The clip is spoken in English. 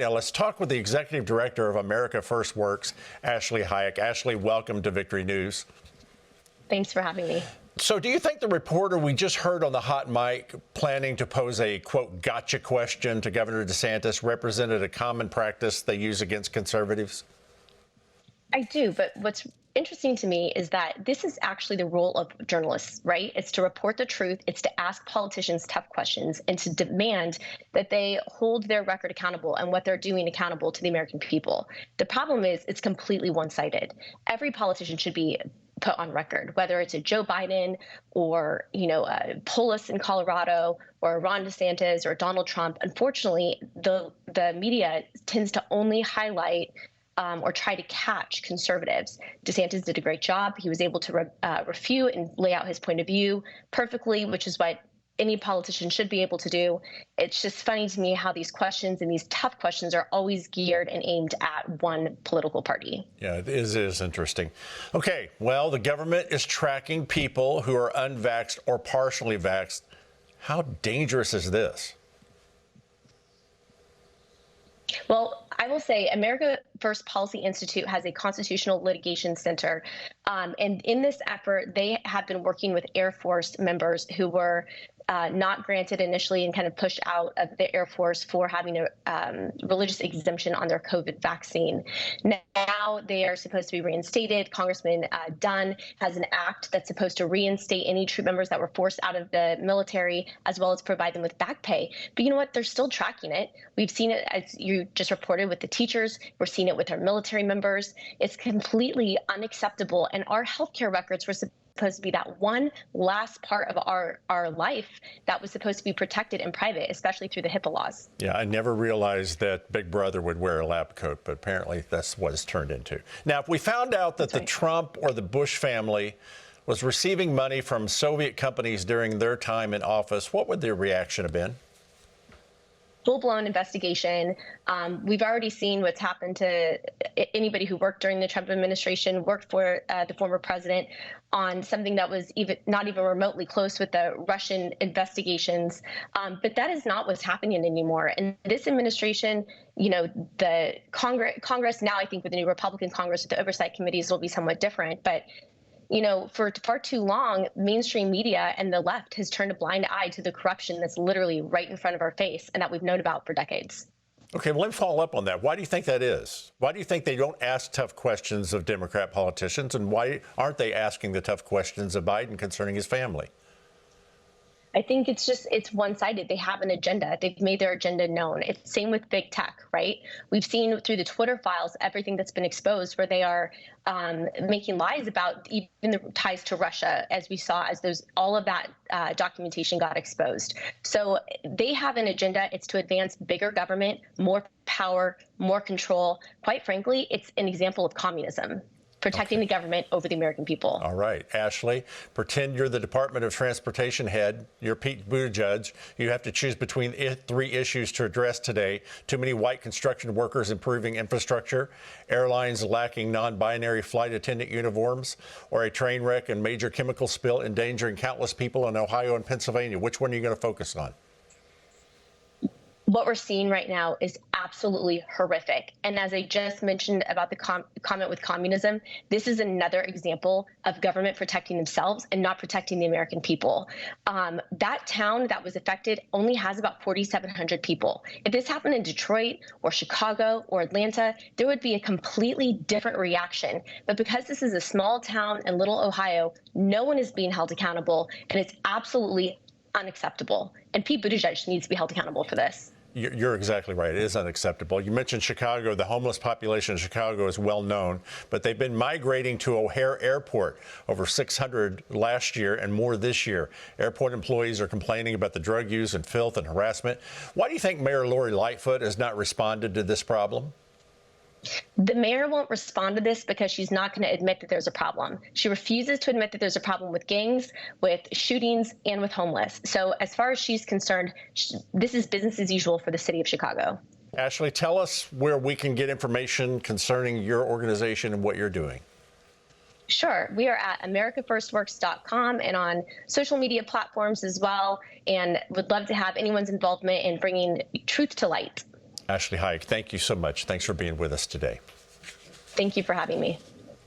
Now let's talk with the executive director of America First Works, Ashley Hayek. Ashley, welcome to Victory News. Thanks for having me. So do you think the reporter we just heard on the hot mic planning to pose a, quote, gotcha question to Governor DeSantis represented a common practice they use against conservatives? I do, but what's interesting to me is that this is actually the role of journalists, right? It's to report the truth. It's to ask politicians tough questions and to demand that they hold their record accountable and what they're doing accountable to the American people. The problem is it's completely one-sided. Every politician should be put on record, whether it's a Joe Biden or, a Polis in Colorado or Ron DeSantis or Donald Trump. Unfortunately, the media tends to only highlight or try to catch conservatives. DeSantis did a great job. He was able to refute and lay out his point of view perfectly, which is what any politician should be able to do. It's just funny to me how these questions and these tough questions are always geared and aimed at one political party. Yeah, it is interesting. Okay, well, the government is tracking people who are unvaxxed or partially vaxxed. How dangerous is this? Well, I will say America First Policy Institute has a constitutional litigation center. And in this effort, they have been working with Air Force members who were not granted initially and kind of pushed out of the Air Force for having a religious exemption on their COVID vaccine. Now they are supposed to be reinstated. Congressman Dunn has an act that's supposed to reinstate any troop members that were forced out of the military, as well as provide them with back pay. But you know what? They're still tracking it. We've seen it, as you just reported, with the teachers. We're seeing it with our military members. It's completely unacceptable. And our healthcare records were supposed to be that one last part of our life that was supposed to be protected in private, especially through the HIPAA laws. Yeah, I never realized that Big Brother would wear a lab coat, but apparently that's what it's turned into. Now, if we found out that the Trump or the Bush family was receiving money from Soviet companies during their time in office, what would their reaction have been? Full-blown investigation. We've already seen what's happened to anybody who worked during the Trump administration, worked for the former president on something that was not even remotely close with the Russian investigations. But that is not what's happening anymore. And this administration, the Congress now, I think with the new Republican Congress, with the oversight committees will be somewhat different. But for far too long, mainstream media and the left has turned a blind eye to the corruption that's literally right in front of our face and that we've known about for decades. Okay, well, let me follow up on that. Why do you think that is? Why do you think they don't ask tough questions of Democrat politicians? And why aren't they asking the tough questions of Biden concerning his family? I think it's one-sided. They have an agenda. They've made their agenda known. It's same with big tech, right? We've seen through the Twitter files everything that's been exposed where they are making lies about even the ties to Russia, as we saw as all of that documentation got exposed. So they have an agenda. It's to advance bigger government, more power, more control. Quite frankly, it's an example of communism. Protecting the government over the American people. All right, Ashley, pretend you're the Department of Transportation head. You're Pete Buttigieg. You have to choose between three issues to address today. Too many white construction workers improving infrastructure, airlines lacking non-binary flight attendant uniforms, or a train wreck and major chemical spill endangering countless people in Ohio and Pennsylvania. Which one are you going to focus on? What we're seeing right now is absolutely horrific. And as I just mentioned about the comment with communism, this is another example of government protecting themselves and not protecting the American people. That town that was affected only has about 4,700 people. If this happened in Detroit or Chicago or Atlanta, there would be a completely different reaction. But because this is a small town in Little Ohio, no one is being held accountable, and it's absolutely unacceptable. And Pete Buttigieg needs to be held accountable for this. You're exactly right. It is unacceptable. You mentioned Chicago. The homeless population in Chicago is well known, but they've been migrating to O'Hare Airport, over 600 last year and more this year. Airport employees are complaining about the drug use and filth and harassment. Why do you think Mayor Lori Lightfoot has not responded to this problem? The mayor won't respond to this because she's not going to admit that there's a problem. She refuses to admit that there's a problem with gangs, with shootings, and with homeless. So as far as she's concerned, this is business as usual for the city of Chicago. Ashley, tell us where we can get information concerning your organization and what you're doing. Sure. We are at americafirstworks.com and on social media platforms as well, and would love to have anyone's involvement in bringing truth to light. Ashley Hayek, thank you so much. Thanks for being with us today. Thank you for having me.